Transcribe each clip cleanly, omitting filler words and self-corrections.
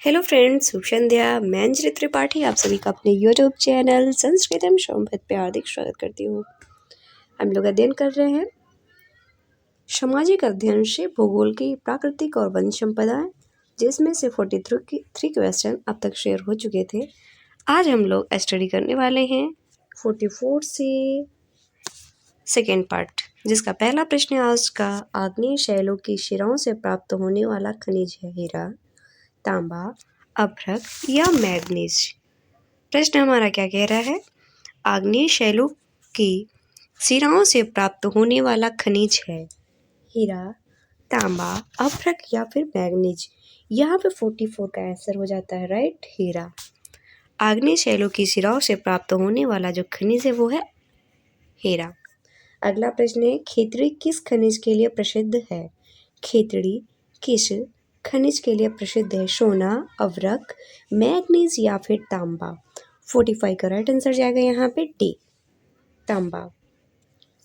Hello friends, शुभ संध्या। मैं अंजलि त्रिपाठी आप सभी का अपने यूट्यूब चैनल संस्कृतम शोभत पे हार्दिक स्वागत करती हूँ। हम लोग अध्ययन कर रहे हैं सामाजिक अध्ययन से भूगोल की प्राकृतिक और वन संपदा, जिसमें से 43 क्वेश्चन अब तक शेयर हो चुके थे। आज हम लोग स्टडी करने वाले हैं 44 से सेकेंड पार्ट, जिसका पहला प्रश्न आज का आग्नेय शैलों की शिराओं से प्राप्त होने वाला खनिज है हीरा, तांबा, अभ्रक या मैग्नीज। प्रश्न हमारा क्या कह रहा है? आग्नेय शैलों की शिराओं से प्राप्त होने वाला खनिज है हीरा, तांबा, अभ्रक या फिर मैग्नीज। यहाँ पे 44 का आंसर हो जाता है राइट, हीरा। आग्नेय शैलों की शिराओं से प्राप्त होने वाला जो खनिज है वो है हीरा। अगला प्रश्न है, खेतड़ी किस खनिज के लिए प्रसिद्ध है? खेतड़ी किस खनिज के लिए प्रसिद्ध है? सोना, अभ्रक, मैग्नीज या फिर तांबा। 45 का राइट आंसर जाएगा यहाँ पे डी, तांबा।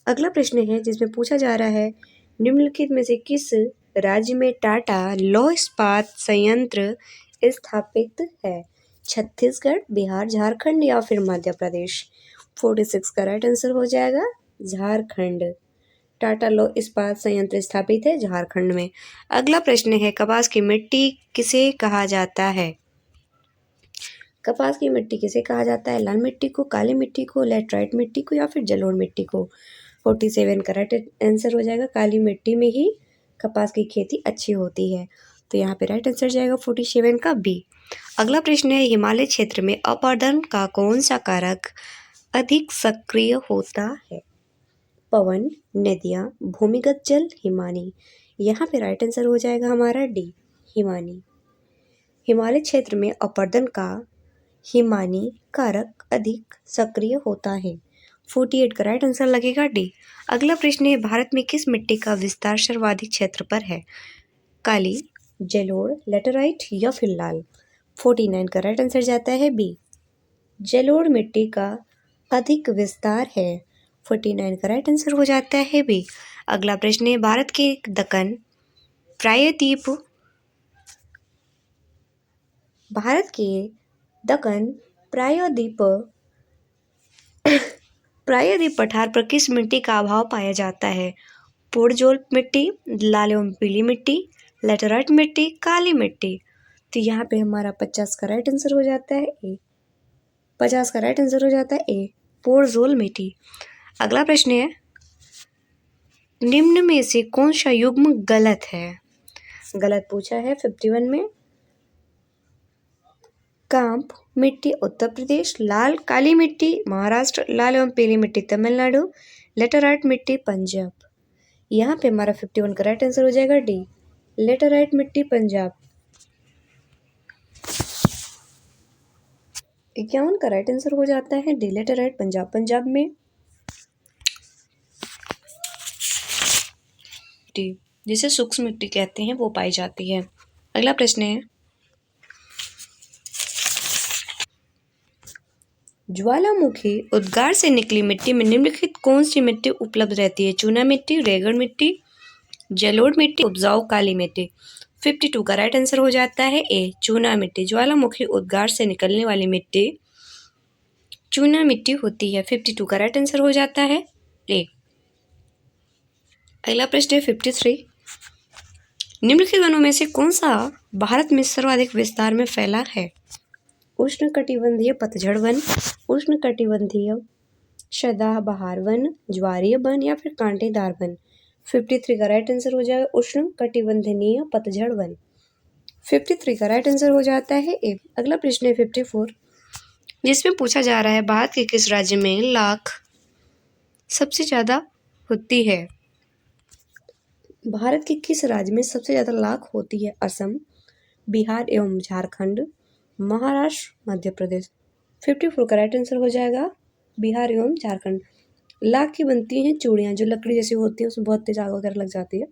अगला प्रश्न है जिसमें पूछा जा रहा है, निम्नलिखित में से किस राज्य में टाटा लौह इस्पात संयंत्र स्थापित है? छत्तीसगढ़, बिहार, झारखंड या फिर मध्य प्रदेश। 46 का राइट आंसर हो जाएगा झारखंड। टाटा लौह इस्पात संयंत्र स्थापित है झारखंड में। अगला प्रश्न है, कपास की मिट्टी किसे कहा जाता है? कपास की मिट्टी किसे कहा जाता है? लाल मिट्टी को, काली मिट्टी को, लैटराइट मिट्टी को या फिर जलोढ़ मिट्टी को। 47 का राइट आंसर हो जाएगा, काली मिट्टी में ही कपास की खेती अच्छी होती है। तो यहाँ पे राइट आंसर जाएगा 47 का बी। अगला प्रश्न है, हिमालय क्षेत्र में अपरदन का कौन सा कारक अधिक सक्रिय होता है? पवन, नदियाँ, भूमिगत जल, हिमानी। यहाँ पे राइट आंसर हो जाएगा हमारा डी, हिमानी। हिमालय क्षेत्र में अपरदन का हिमानी कारक अधिक सक्रिय होता है। 48 का राइट आंसर लगेगा डी। अगला प्रश्न है, भारत में किस मिट्टी का विस्तार सर्वाधिक क्षेत्र पर है? काली, जलोढ़, लेटराइट या फिर लाल। 49 का राइट आंसर जाता है बी, जलोढ़ मिट्टी का अधिक विस्तार है। 49 का राइट आंसर हो जाता है बी। अगला प्रश्न है, भारत के दक्कन प्रायद्वीप पठार पर किस मिट्टी का अभाव पाया जाता है? पोडजोल मिट्टी, लाल एवं पीली मिट्टी, लेटराइट मिट्टी, काली मिट्टी। तो यहाँ पे हमारा 50 का राइट आंसर हो जाता है ए, 50 का राइट आंसर हो जाता है ए, पोडजोल मिट्टी। अगला प्रश्न है, निम्न में से कौन सा युग्म गलत है? गलत पूछा है 51 में। कांप मिट्टी उत्तर प्रदेश, लाल काली मिट्टी महाराष्ट्र, लाल एवं पीली मिट्टी तमिलनाडु, लेटराइट मिट्टी पंजाब। यहाँ पे हमारा 51 का राइट आंसर हो जाएगा डी, लेटराइट मिट्टी पंजाब। 51 का राइट आंसर हो जाता है डी, लेटराइट पंजाब। पंजाब में जिसे सूक्ष्म मिट्टी कहते हैं वो पाई जाती है। अगला प्रश्न है, ज्वालामुखी उद्गार से निकली मिट्टी में निम्नलिखित कौन सी मिट्टी उपलब्ध रहती है? चूना मिट्टी, रेगड़ मिट्टी, जलोढ़ मिट्टी, उपजाऊ काली मिट्टी। 52 का राइट आंसर हो जाता है ए, चूना मिट्टी। ज्वालामुखी उद्गार से निकलने वाली मिट्टी चूना मिट्टी होती है। 52 का राइट आंसर हो जाता है ए। अगला प्रश्न है 53, निम्नलिखित वनों में से कौन सा भारत में सर्वाधिक विस्तार में फैला है? उष्णकटिबंधीय पतझड़ वन, उष्णकटिबंधीय सदाबहार वन, ज्वारीय वन या फिर कांटेदार वन। 53 का राइट आंसर हो जाएगा उष्णकटिबंधीय पतझड़ वन। 53 का राइट आंसर हो जाता है ए। अगला प्रश्न है 54, जिसमें पूछा जा रहा है, भारत के किस राज्य में लाख सबसे ज़्यादा होती है? भारत के किस राज्य में सबसे ज़्यादा लाख होती है? असम, बिहार एवं झारखंड, महाराष्ट्र, मध्य प्रदेश। 54 का राइट आंसर हो जाएगा बिहार एवं झारखंड। लाख की बनती हैं चूड़ियाँ, जो लकड़ी जैसी होती है उसमें बहुत तेज आग वगैरह लग जाती है,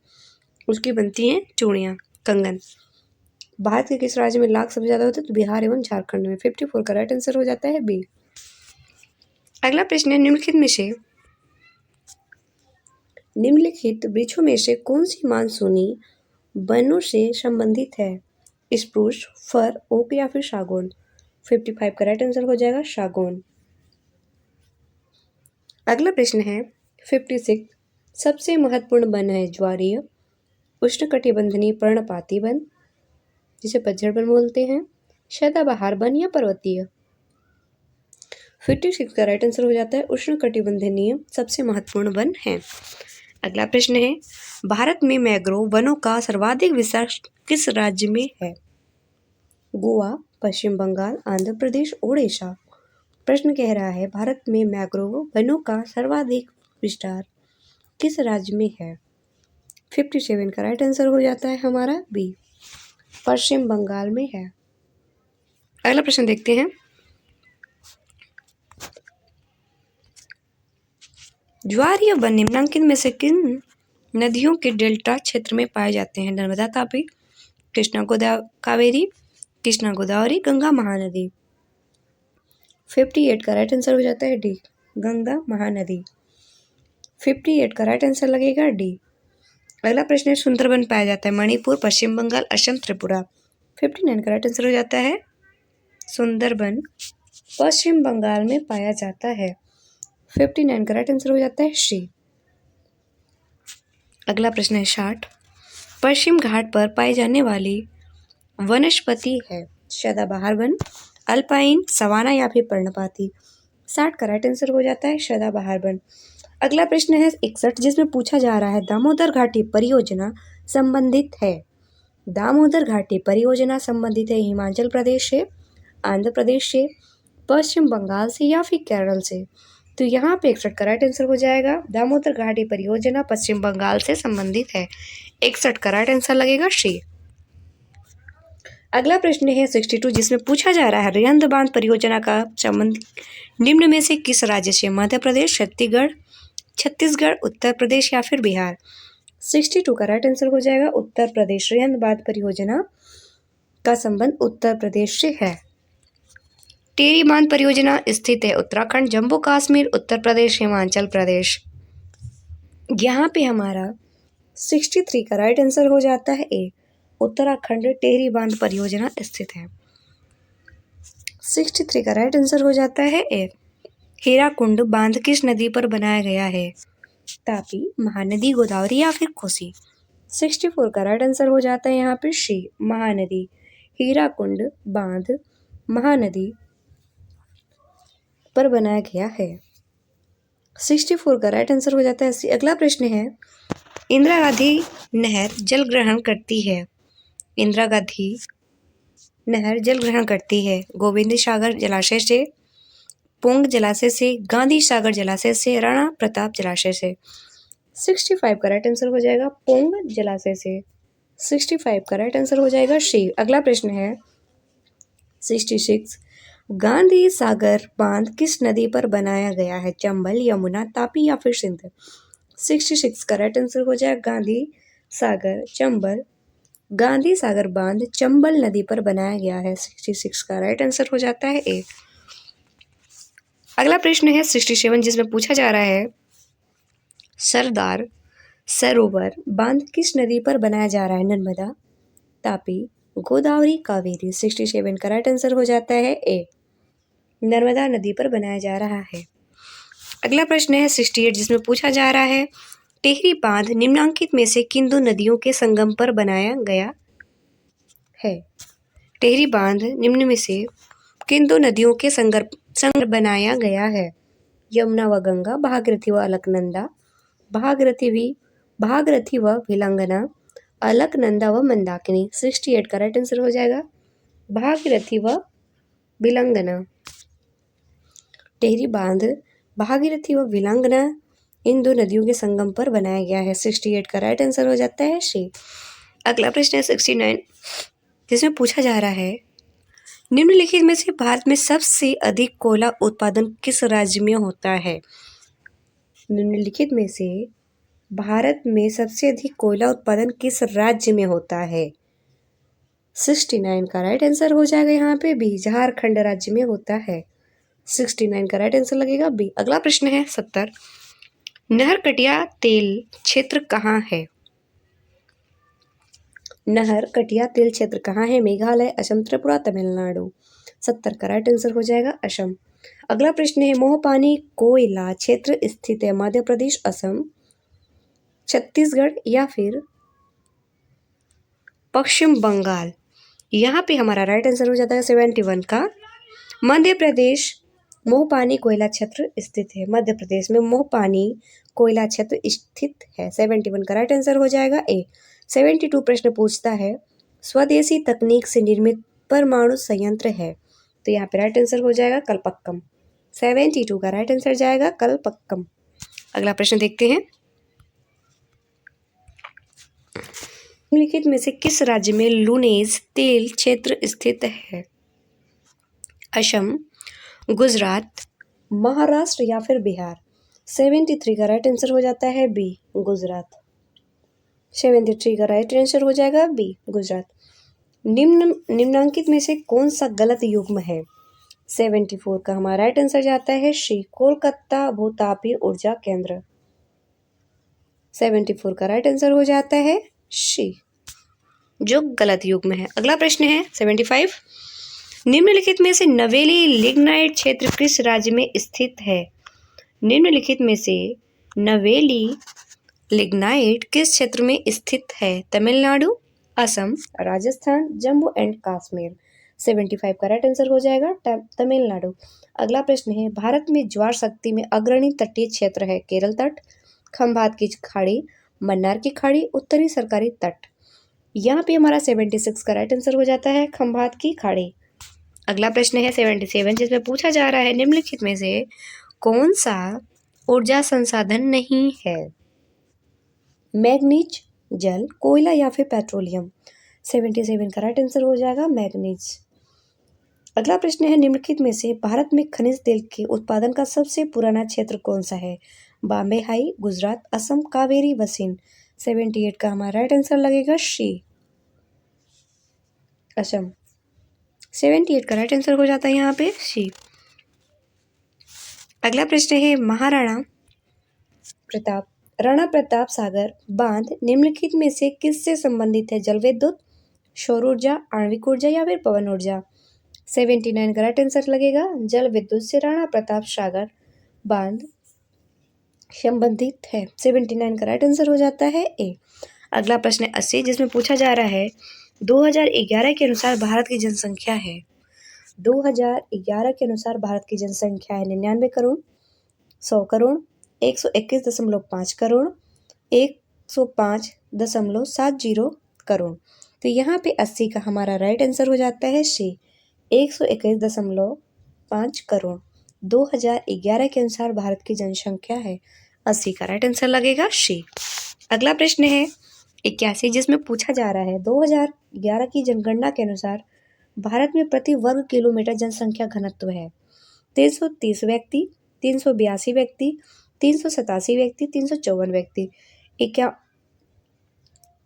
उसकी बनती हैं चूड़ियाँ, कंगन। भारत के किस राज्य में लाख सबसे ज़्यादा होते हैं? तो बिहार एवं झारखंड में। 54 का राइट आंसर हो जाता है बी। अगला प्रश्न है, निम्नलिखित वृक्षों में से कौन सी मानसूनी वनों से संबंधित है? स्प्रूस, फर, ओक या फिर सागौन। 55 का राइट आंसर हो जाएगा सागौन। अगला प्रश्न है 56, सबसे महत्वपूर्ण वन है ज्वारीय, उष्णकटिबंधनीय पर्णपाती वन जिसे पतझड़ वन बोलते हैं, सदाबहार वन या पर्वतीय। 56 का राइट आंसर हो जाता है उष्णकटिबंधनीय सबसे महत्वपूर्ण वन है। अगला प्रश्न है भारत में मैंग्रोव वनों का सर्वाधिक विस्तार किस राज्य में है? गोवा, पश्चिम बंगाल, आंध्र प्रदेश, ओडिशा। प्रश्न कह रहा है भारत में मैंग्रोव वनों का सर्वाधिक विस्तार किस राज्य में है? 57 का राइट आंसर हो जाता है हमारा बी, पश्चिम बंगाल में है। अगला प्रश्न देखते हैं ज्वारीय वन निम्नलिखित में से किन नदियों के डेल्टा क्षेत्र में पाए जाते हैं? नर्मदा, तापी, कृष्णा कावेरी, कृष्णा गोदावरी, गंगा महानदी। 58 का राइट आंसर हो जाता है डी, गंगा महानदी। 58 का राइट आंसर लगेगा डी। अगला प्रश्न है सुंदरबन पाया जाता है मणिपुर, पश्चिम बंगाल, असम, त्रिपुरा। 59 का राइट आंसर हो जाता है सुंदरबन पश्चिम बंगाल में पाया जाता है। 59 का राइट आंसर हो जाता है सी। अगला प्रश्न है 60, पश्चिम घाट पर पाई जाने वाली वनस्पति है सदाबहार वन, अल्पाइन, सवाना या फिर पर्णपाती। 60 का राइट आंसर हो जाता है सदाबहार वन। अगला प्रश्न है 61, जिसमें पूछा जा रहा है दामोदर घाटी परियोजना संबंधित है। दामोदर घाटी परियोजना संबंधित है हिमाचल प्रदेश से, आंध्र प्रदेश से, पश्चिम बंगाल से या फिर केरल से। तो यहाँ पे 61 का राइट आंसर हो जाएगा दामोदर घाटी परियोजना पश्चिम बंगाल से संबंधित है। 61 का राइट आंसर लगेगा सी। अगला प्रश्न है 62, जिसमें पूछा जा रहा है रिहंद बांध परियोजना का संबंध निम्न में से किस राज्य से? मध्य प्रदेश, छत्तीसगढ़, उत्तर प्रदेश या फिर बिहार। 62 का राइट आंसर हो जाएगा उत्तर प्रदेश। रिहंद बांध परियोजना का संबंध उत्तर प्रदेश से है। टेरी बांध परियोजना स्थित है उत्तराखंड, जम्मू कश्मीर, उत्तर प्रदेश, हिमाचल प्रदेश। यहाँ पे हमारा 63 का राइट आंसर हो जाता है ए, उत्तराखंड टेहरी बांध परियोजना स्थित है। 63 का राइट आंसर हो जाता है ए। हीराकुंड बांध किस नदी पर बनाया गया है? तापी, महानदी, गोदावरी या फिर कोसी। 64 का राइट आंसर हो जाता है यहाँ पे सी, महानदी। हीराकुंड बांध महानदी पर बनाया गया है। 64 का राइट आंसर हो जाता है सी। अगला प्रश्न है इंदिरा गांधी नहर जल ग्रहण करती है। इंदिरा गांधी नहर जल ग्रहण करती है गोविंद सागर जलाशय से, पोंग जलाशय से, गांधी सागर जलाशय से, राणा प्रताप जलाशय से। 65 का राइट आंसर हो जाएगा पोंग जलाशय से। 65 का राइट आंसर हो जाएगा सी। अगला प्रश्न है 66, गांधी सागर बांध किस नदी पर बनाया गया है? चंबल, यमुना, तापी या फिर सिंध। 66 का राइट आंसर हो जाएगा गांधी सागर बांध चंबल नदी पर बनाया गया है। 66 का राइट आंसर हो जाता है ए। अगला प्रश्न है 67, जिसमें पूछा जा रहा है सरदार सरोवर बांध किस नदी पर बनाया जा रहा है? नर्मदा, तापी, गोदावरी, कावेरी। 67 का राइट आंसर हो जाता है ए, नर्मदा नदी पर बनाया जा रहा है। अगला प्रश्न है 68, जिसमें पूछा जा रहा है टेहरी बांध निम्नलिखित में से किन दो नदियों के संगम पर बनाया गया है? टेहरी बांध निम्न में से किन दो नदियों के संग बनाया गया है? यमुना व गंगा, भागीरथी व अलकनंदा, भागीरथी व भिलंगना, अलकनंदा व मंदाकिनी। 68 का राइट आंसर हो जाएगा भागीरथी व भिलंगना। टेहरी बांध भागीरथी व भिलंगना इन दो नदियों के संगम पर बनाया गया है। 68 का राइट आंसर हो जाता है सी। अगला प्रश्न है 69, जिसमें पूछा जा रहा है निम्नलिखित में से भारत में सबसे अधिक कोयला उत्पादन किस राज्य में होता है? निम्नलिखित में से भारत में सबसे अधिक कोयला उत्पादन किस राज्य में होता है? 69 का राइट आंसर हो जाएगा यहाँ पे बी, झारखंड राज्य में होता है। 69 का राइट आंसर लगेगा बी। अगला प्रश्न है 70, नहरकटिया तेल क्षेत्र कहाँ है? नहर कटिया तेल क्षेत्र कहाँ है? मेघालय, असम, त्रिपुरा, तमिलनाडु। 70 का राइट आंसर हो जाएगा असम। अगला प्रश्न है मोहपानी कोयला क्षेत्र स्थित है मध्य प्रदेश, असम, छत्तीसगढ़ या फिर पश्चिम बंगाल। यहाँ पे हमारा राइट आंसर हो जाता है 71 का मध्य प्रदेश। मोहपानी कोयला क्षेत्र स्थित है मध्य प्रदेश में, मोहपानी कोयला क्षेत्र स्थित है। 71 का राइट आंसर हो जाएगा ए। 72 प्रश्न पूछता है स्वदेशी तकनीक से निर्मित परमाणु संयंत्र है, तो यहाँ पे राइट आंसर हो जाएगा कलपक्कम। 72 का राइट आंसर जाएगा कलपक्कम। अगला प्रश्न देखते हैं, निम्नलिखित में से किस राज्य में लूनेज तेल क्षेत्र स्थित है? असम, गुजरात, महाराष्ट्र या फिर बिहार। 73 का राइट आंसर हो जाता है बी, गुजरात। 73 का राइट आंसर हो जाएगा बी, गुजरात। निम्नांकित में से कौन सा गलत युग्म है? 74 का हमारा राइट आंसर जाता है शी, कोलकाता भूतापीय ऊर्जा केंद्र। 74 का राइट आंसर हो जाता है शी, जो गलत युग्म है। अगला प्रश्न है 75, निम्नलिखित में से नवेली लिग्नाइट क्षेत्र किस राज्य में स्थित है? निम्नलिखित में से नवेली लिग्नाइट किस क्षेत्र में स्थित है? तमिलनाडु, असम, राजस्थान, जम्मू एंड कश्मीर। 75 का राइट आंसर हो जाएगा तमिलनाडु। अगला प्रश्न है भारत में ज्वार शक्ति में अग्रणी तटीय क्षेत्र है? केरल तट, खंभात की खाड़ी, मन्नार की खाड़ी, उत्तरी सरकारी तट। यहाँ पे हमारा 76 का राइट आंसर हो जाता है खंभात की खाड़ी। अगला प्रश्न है 77, जिसमें पूछा जा रहा है निम्नलिखित में से कौन सा ऊर्जा संसाधन नहीं है? मैग्नीज, जल, कोयला या फिर पेट्रोलियम। 77 का राइट आंसर हो जाएगा मैग्नीज। अगला प्रश्न है निम्नलिखित में से भारत में खनिज तेल के उत्पादन का सबसे पुराना क्षेत्र कौन सा है? बॉम्बे हाई, गुजरात, असम, कावेरी बसिन। 78 का हमारा राइट आंसर लगेगा शी, असम। 78 का राइट आंसर हो जाता है यहाँ पे शी। अगला प्रश्न है राणा प्रताप सागर बांध निम्नलिखित में से किससे संबंधित है? जल विद्युत, सौर ऊर्जा, आणविक ऊर्जा या फिर पवन ऊर्जा। 79 का राइट आंसर लगेगा जल विद्युत से राणा प्रताप सागर बांध संबंधित है। 79 का राइट आंसर हो जाता है ए। अगला प्रश्न है 80, जिसमें पूछा जा रहा है 2011 के अनुसार भारत की जनसंख्या है। 2011 के अनुसार भारत की जनसंख्या है 99 करोड़, 100 करोड़, 121.5 करोड़, 105.70 करोड़। तो यहाँ पे 80 का हमारा राइट आंसर हो जाता है शी, 121.5 करोड़। 2011 के अनुसार भारत की जनसंख्या है 80 का राइट आंसर लगेगा शी। अगला प्रश्न है 81, जिसमें पूछा जा रहा है 2011 की जनगणना के अनुसार भारत में प्रति वर्ग किलोमीटर जनसंख्या घनत्व है 330 व्यक्ति, 382 व्यक्ति, 387 व्यक्ति, 354 व्यक्ति।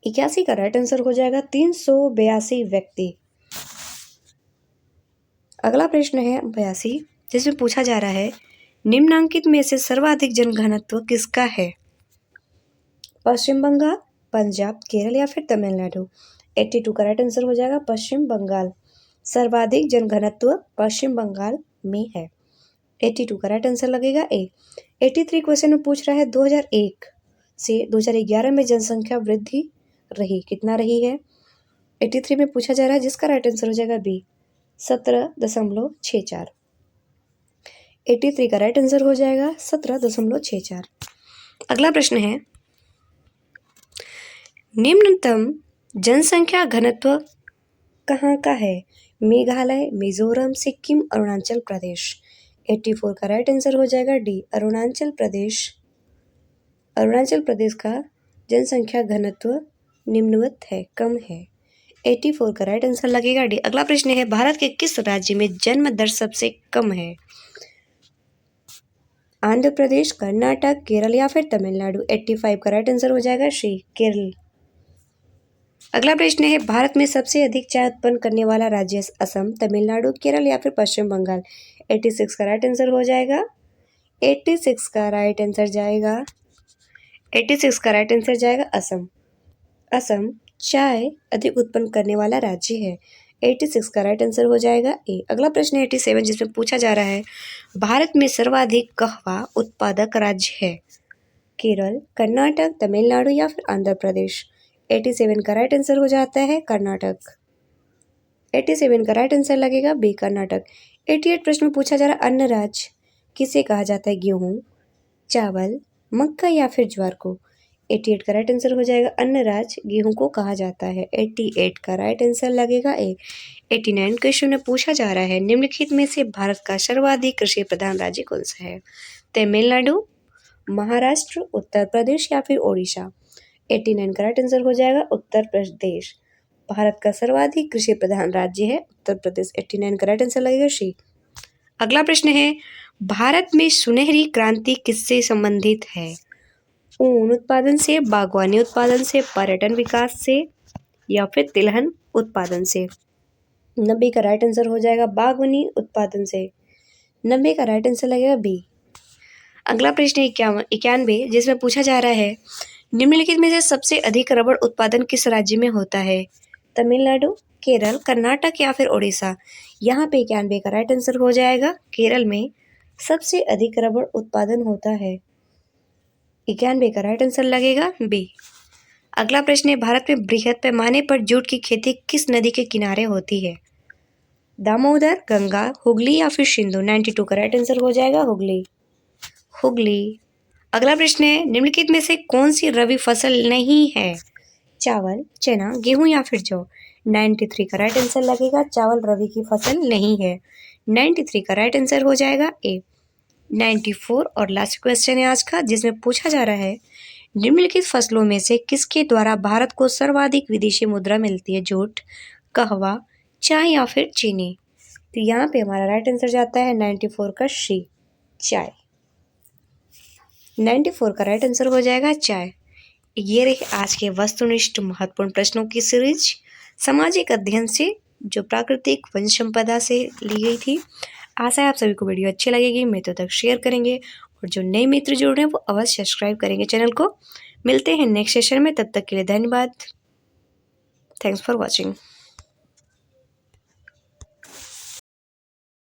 81 का राइट आंसर हो जाएगा 382 व्यक्ति। अगला प्रश्न है 82, जिसमें पूछा जा रहा है निम्नांकित में से सर्वाधिक जनघनत्व किसका है? पश्चिम बंगाल, पंजाब, केरल या फिर तमिलनाडु। 82 का राइट आंसर हो जाएगा पश्चिम बंगाल। सर्वाधिक जनघनत्व पश्चिम बंगाल में है। 82 का राइट आंसर लगेगा ए। 83 क्वेश्चन में पूछ रहा है 2001 से 2011 में जनसंख्या वृद्धि रही, कितना रही है? 83 में पूछा जा रहा है, जिसका राइट आंसर हो जाएगा बी, 17.64। 83 का राइट आंसर हो जाएगा 17.64। अगला प्रश्न है निम्नतम जनसंख्या घनत्व कहाँ का है? मेघालय, मिजोरम, सिक्किम, अरुणाचल प्रदेश। 84 का राइट आंसर हो जाएगा डी, अरुणाचल प्रदेश। अरुणाचल प्रदेश का जनसंख्या घनत्व निम्नवत है, कम है। 84 का राइट आंसर लगेगा डी। अगला प्रश्न है भारत के किस राज्य में जन्म दर सबसे कम है? आंध्र प्रदेश, कर्नाटक, केरल या फिर तमिलनाडु। 85 का राइट आंसर हो जाएगा सी, केरल। अगला प्रश्न है भारत में सबसे अधिक चाय उत्पन्न करने वाला राज्य असम, तमिलनाडु, केरल या फिर पश्चिम बंगाल। 86 का राइट आंसर हो जाएगा 86 का राइट आंसर जाएगा 86 का राइट आंसर जाएगा असम। असम चाय अधिक उत्पन्न करने वाला राज्य है? 86 का राइट आंसर हो जाएगा ए। अगला प्रश्न है 87, जिसमें पूछा जा रहा है भारत में सर्वाधिक कहवा उत्पादक राज्य है? केरल, कर्नाटक, तमिलनाडु या फिर आंध्र प्रदेश? 87 का राइट आंसर हो जाता है कर्नाटक। 87 का राइट आंसर लगेगा बी कर्नाटक। 88 प्रश्न में पूछा जा रहा अन्न राज्य किसे कहा जाता है? गेहूं, चावल, मक्का या फिर ज्वार को? 88 का राइट आंसर हो जाएगा अन्न राज्य गेहूं को कहा जाता है। 88 का राइट आंसर लगेगा ए। 89 क्वेश्चन में पूछा जा रहा है निम्नलिखित में से भारत का सर्वाधिक कृषि प्रधान राज्य कौन सा है? तमिलनाडु, महाराष्ट्र, उत्तर प्रदेश या फिर ओडिशा? 89 का राइट आंसर हो जाएगा उत्तर प्रदेश। भारत का सर्वाधिक कृषि प्रधान राज्य है उत्तर प्रदेश। 89 का राइट आंसर लगेगा सी। अगला प्रश्न है भारत में सुनहरी क्रांति किससे संबंधित है? ऊन उत्पादन से, बागवानी उत्पादन से, पर्यटन विकास से या फिर तिलहन उत्पादन से? 90 का राइट आंसर हो जाएगा बागवानी उत्पादन से। 90 का राइट आंसर लगेगा बी। अगला प्रश्न है 91, जिसमें पूछा जा रहा है निम्नलिखित में से सबसे अधिक रबड़ उत्पादन किस राज्य में होता है? तमिलनाडु, केरल, कर्नाटक या फिर ओडिशा? यहाँ पे 91 का राइट आंसर हो जाएगा केरल में सबसे अधिक रबड़ उत्पादन होता है। 91 का राइट आंसर लगेगा बी। अगला प्रश्न है भारत में बृहद पैमाने पर जूट की खेती किस नदी के किनारे होती है? दामोदर, गंगा, हुगली या फिर सिंधु? 92 का राइट आंसर हो जाएगा हुगली। अगला प्रश्न है निम्नलिखित में से कौन सी रबी फसल नहीं है? चावल, चना, गेहूं या फिर जौ? 93 का राइट आंसर लगेगा चावल रबी की फसल नहीं है। 93 का राइट आंसर हो जाएगा ए। 94 और लास्ट क्वेश्चन है आज का, जिसमें पूछा जा रहा है निम्नलिखित फसलों में से किसके द्वारा भारत को सर्वाधिक विदेशी मुद्रा मिलती है? जूट, कहवा, चाय या फिर चीनी? तो यहाँ पे हमारा राइट आंसर जाता है 94 का सी, चाय। 94 का राइट आंसर हो जाएगा चाय। ये रही आज के वस्तुनिष्ठ महत्वपूर्ण प्रश्नों की सीरीज सामाजिक अध्ययन से, जो प्राकृतिक वन संपदा से ली गई थी। आशा है आप सभी को वीडियो अच्छी लगेगी, मित्रों तक शेयर करेंगे और जो नए मित्र जुड़ रहे हैं वो अवश्य सब्सक्राइब करेंगे चैनल को। मिलते हैं नेक्स्ट सेशन में, तब तक के लिए धन्यवाद। Thanks for watching.